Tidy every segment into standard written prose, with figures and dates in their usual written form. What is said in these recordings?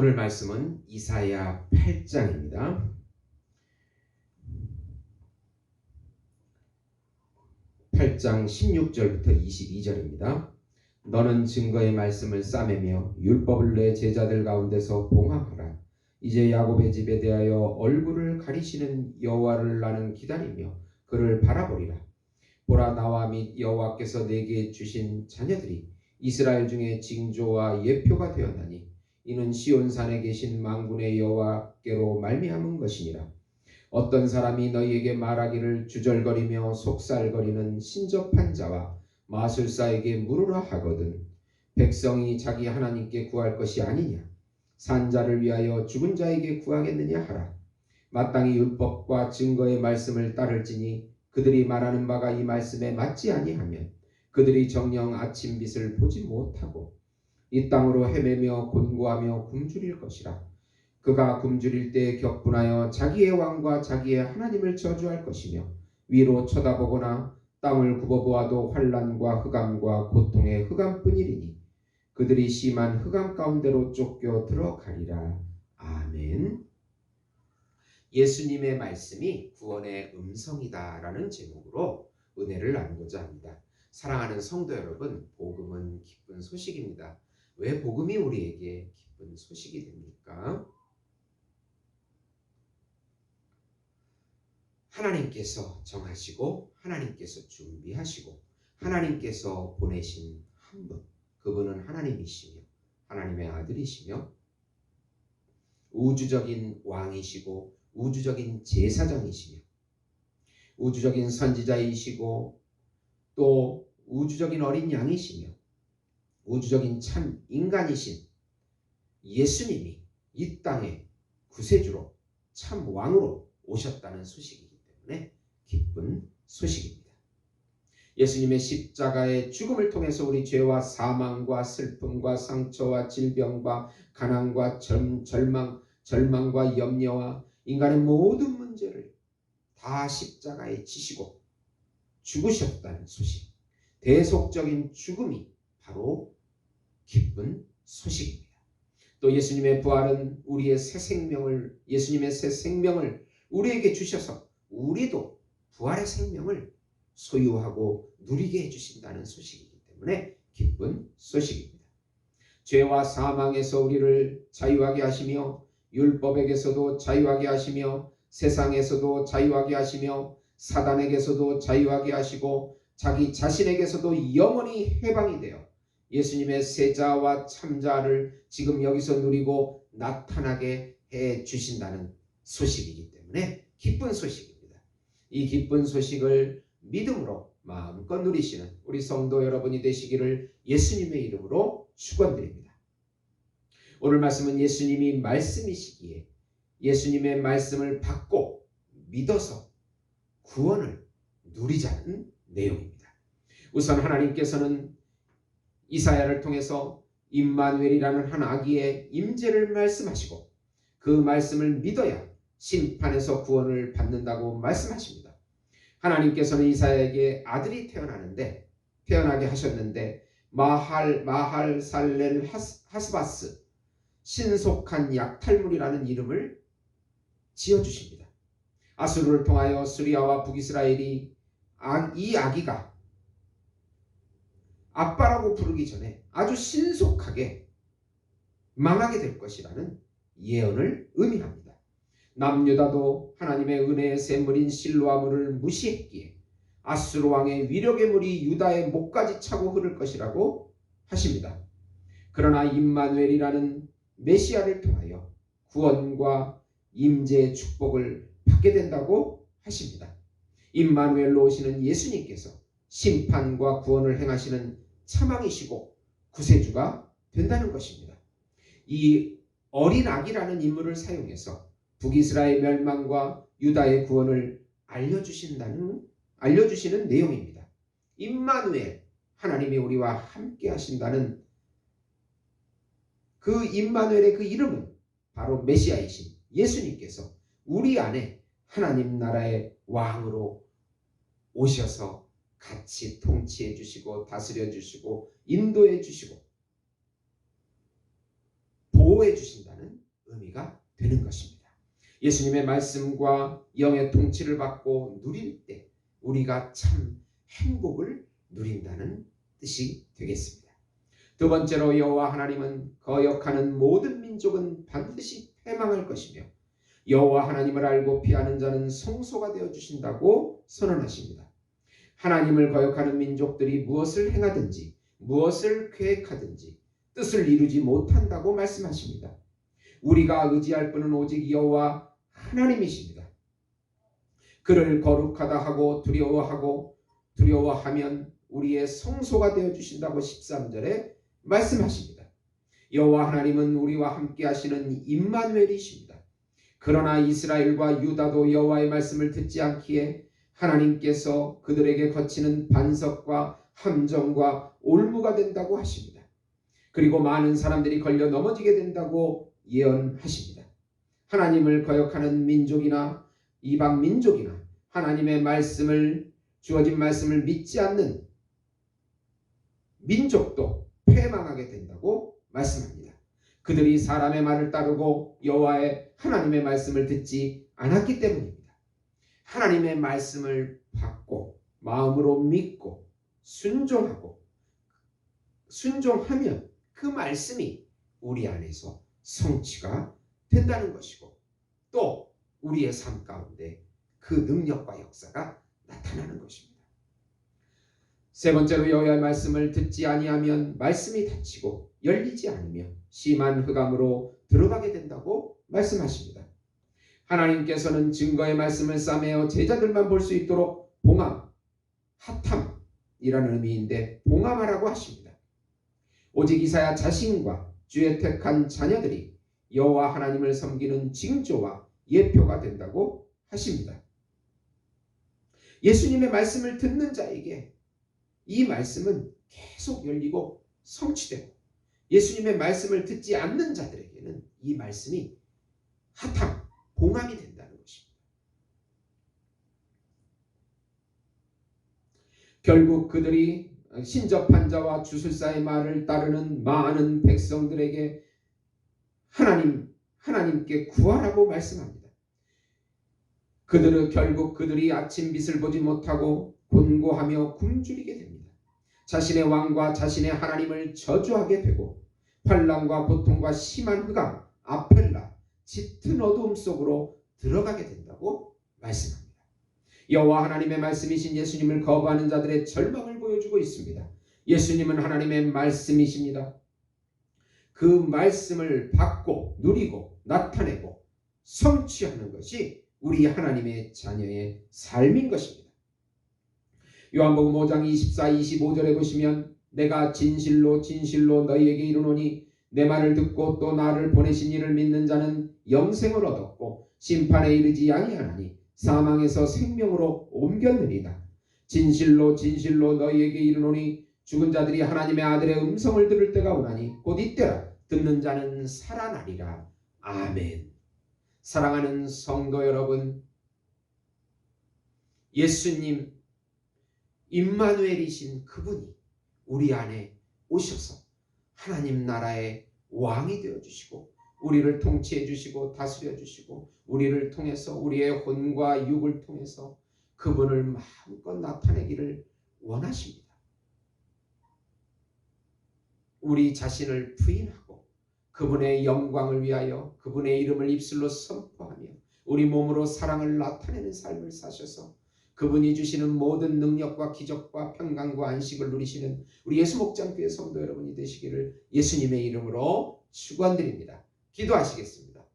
오늘 말씀은 이사야 8장입니다. 8장 16절부터 22절입니다. 너는 증거의 말씀을 싸매며 율법을 내 제자들 가운데서 봉합하라. 이제 야곱의 집에 대하여 얼굴을 가리시는 여호와를 나는 기다리며 그를 바라보리라. 보라, 나와 및 여호와께서 내게 주신 자녀들이 이스라엘 중에 징조와 예표가 되었나니 이는 시온산에 계신 만군의 여호와께로 말미암은 것이니라. 어떤 사람이 너희에게 말하기를 주절거리며 속살거리는 신접한 자와 마술사에게 물으라 하거든 백성이 자기 하나님께 구할 것이 아니냐? 산자를 위하여 죽은 자에게 구하겠느냐 하라. 마땅히 율법과 증거의 말씀을 따를지니 그들이 말하는 바가 이 말씀에 맞지 아니하면 그들이 정녕 아침빛을 보지 못하고 이 땅으로 헤매며 곤고하며 굶주릴 것이라. 그가 굶주릴 때 격분하여 자기의 왕과 자기의 하나님을 저주할 것이며 위로 쳐다보거나 땅을 굽어보아도 환난과 흑암과 고통의 흑암뿐이리니 그들이 심한 흑암 가운데로 쫓겨 들어가리라. 아멘. 예수님의 말씀이 구원의 음성이다라는 제목으로 은혜를 나누고자 합니다. 사랑하는 성도 여러분, 복음은 기쁜 소식입니다. 왜 복음이 우리에게 기쁜 소식이 됩니까? 하나님께서 정하시고 하나님께서 준비하시고 하나님께서 보내신 한 분, 그분은 하나님이시며 하나님의 아들이시며 우주적인 왕이시고 우주적인 제사장이시며 우주적인 선지자이시고 또 우주적인 어린 양이시며 우주적인 참 인간이신 예수님이 이 땅에 구세주로 참 왕으로 오셨다는 소식이기 때문에 기쁜 소식입니다. 예수님의 십자가의 죽음을 통해서 우리 죄와 사망과 슬픔과 상처와 질병과 가난과 절망과 염려와 인간의 모든 문제를 다 십자가에 지시고 죽으셨다는 소식, 대속적인 죽음이 바로 기쁜 소식입니다. 또 예수님의 부활은 예수님의 새 생명을 우리에게 주셔서 우리도 부활의 생명을 소유하고 누리게 해주신다는 소식이기 때문에 기쁜 소식입니다. 죄와 사망에서 우리를 자유하게 하시며 율법에게서도 자유하게 하시며 세상에서도 자유하게 하시며 사단에게서도 자유하게 하시고 자기 자신에게서도 영원히 해방이 되어 예수님의 세자와 참자를 지금 여기서 누리고 나타나게 해 주신다는 소식이기 때문에 기쁜 소식입니다. 이 기쁜 소식을 믿음으로 마음껏 누리시는 우리 성도 여러분이 되시기를 예수님의 이름으로 축원드립니다. 오늘 말씀은 예수님이 말씀이시기에 예수님의 말씀을 받고 믿어서 구원을 누리자는 내용입니다. 우선 하나님께서는 이사야를 통해서 임마누엘이라는 한 아기의 임재를 말씀하시고 그 말씀을 믿어야 심판에서 구원을 받는다고 말씀하십니다. 하나님께서는 이사야에게 아들이 태어나게 하셨는데 마할 살렐 하스바스, 신속한 약탈물이라는 이름을 지어주십니다. 아수르를 통하여 시리아와 북이스라엘이 이 아기가 아빠라고 부르기 전에 아주 신속하게 망하게 될 것이라는 예언을 의미합니다. 남유다도 하나님의 은혜의 샘물인 실로아물을 무시했기에 아수르 왕의 위력의 물이 유다의 목까지 차고 흐를 것이라고 하십니다. 그러나 임마누엘이라는 메시아를 통하여 구원과 임재의 축복을 받게 된다고 하십니다. 임마누엘로 오시는 예수님께서 심판과 구원을 행하시는 차망이시고 구세주가 된다는 것입니다. 이 어린 아기라는 인물을 사용해서 북이스라엘 멸망과 유다의 구원을 알려주시는 내용입니다. 임마누엘, 하나님이 우리와 함께 하신다는 그 임마누엘의 그 이름은 바로 메시아이신 예수님께서 우리 안에 하나님 나라의 왕으로 오셔서 같이 통치해 주시고 다스려 주시고 인도해 주시고 보호해 주신다는 되는 것입니다. 예수님의 말씀과 영의 통치를 받고 누릴 때 우리가 참 행복을 누린다는 뜻이 되겠습니다. 두 번째로 여호와 하나님은 거역하는 모든 민족은 반드시 패망할 것이며 여호와 하나님을 알고 피하는 자는 성소가 되어 주신다고 선언하십니다. 하나님을 거역하는 민족들이 무엇을 행하든지 무엇을 계획하든지 뜻을 이루지 못한다고 말씀하십니다. 우리가 의지할 분은 오직 여호와 하나님이십니다. 그를 거룩하다 하고 두려워하면 우리의 성소가 되어 주신다고 13절에 말씀하십니다. 여호와 하나님은 우리와 함께 하시는 임마누엘이십니다. 그러나 이스라엘과 유다도 여호와의 말씀을 듣지 않기에 하나님께서 그들에게 거치는 반석과 함정과 올무가 된다고 하십니다. 그리고 많은 사람들이 걸려 넘어지게 된다고 예언하십니다. 하나님을 거역하는 민족이나 이방 민족이나 하나님의 말씀을 주어진 말씀을 믿지 않는 민족도 패망하게 된다고 말씀합니다. 그들이 사람의 말을 따르고 여호와의 하나님의 말씀을 듣지 않았기 때문입니다. 하나님의 말씀을 받고 마음으로 믿고 순종하면 그 말씀이 우리 안에서 성취가 된다는 것이고 또 우리의 삶 가운데 그 능력과 역사가 나타나는 것입니다. 세 번째로 여호와의 말씀을 듣지 아니하면 말씀이 닫히고 열리지 않으며 심한 흑암으로 들어가게 된다고 말씀하십니다. 하나님께서는 증거의 말씀을 싸매어 제자들만 볼 수 있도록 봉함, 핫함이라는 의미인데 봉함하라고 하십니다. 오직 이사야 자신과 주의 택한 자녀들이 여호와 하나님을 섬기는 징조와 예표가 된다고 하십니다. 예수님의 말씀을 듣는 자에게 이 말씀은 계속 열리고 성취되고 예수님의 말씀을 듣지 않는 자들에게는 이 말씀이 핫함, 봉함이 된다는 것입니다. 결국 그들이 신접한 자와 주술사의 말을 따르는 많은 백성들에게 하나님께 구하라고 말씀합니다. 결국 그들이 아침 빛을 보지 못하고 곤고하며 굶주리게 됩니다. 자신의 왕과 자신의 하나님을 저주하게 되고 환난과 고통과 심한 흑암, 아펠라, 짙은 어두움 속으로 들어가게 된다고 말씀합니다. 여호와 하나님의 말씀이신 예수님을 거부하는 자들의 절망을 보여주고 있습니다. 예수님은 하나님의 말씀이십니다. 그 말씀을 받고 누리고 나타내고 성취하는 것이 우리 하나님의 자녀의 삶인 것입니다. 요한복음 5장 24, 25절에 보시면 내가 진실로 진실로 너희에게 이르노니 내 말을 듣고 또 나를 보내신 이를 믿는 자는 영생을 얻었고 심판에 이르지 아니하나니 사망에서 생명으로 옮겼느니라. 진실로 진실로 너희에게 이르노니 죽은 자들이 하나님의 아들의 음성을 들을 때가 오나니 곧 이때라. 듣는 자는 살아나리라. 아멘. 사랑하는 성도 여러분, 예수님 임마누엘이신 그분이 우리 안에 오셔서 하나님 나라의 왕이 되어주시고 우리를 통치해 주시고 다스려 주시고 우리를 통해서 우리의 혼과 육을 통해서 그분을 마음껏 나타내기를 원하십니다. 우리 자신을 부인하고 그분의 영광을 위하여 그분의 이름을 입술로 선포하며 우리 몸으로 사랑을 나타내는 삶을 사셔서 그분이 주시는 모든 능력과 기적과 평강과 안식을 누리시는 우리 예수목장교회 성도 여러분이 되시기를 예수님의 이름으로 축원드립니다. 기도하시겠습니다.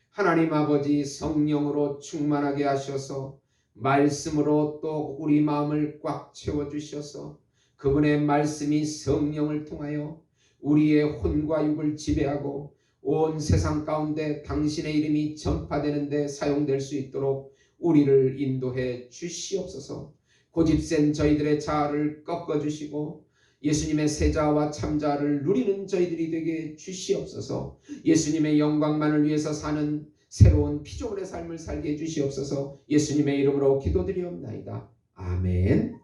하나님 아버지, 성령으로 충만하게 하셔서 말씀으로 또 우리 마음을 꽉 채워주셔서 그분의 말씀이 성령을 통하여 우리의 혼과 육을 지배하고 온 세상 가운데 당신의 이름이 전파되는 데 사용될 수 있도록 우리를 인도해 주시옵소서. 고집센 저희들의 자아를 꺾어주시고 예수님의 세자와 참자를 누리는 저희들이 되게 주시옵소서. 예수님의 영광만을 위해서 사는 새로운 피조물의 삶을 살게 해주시옵소서. 예수님의 이름으로 기도드리옵나이다. 아멘.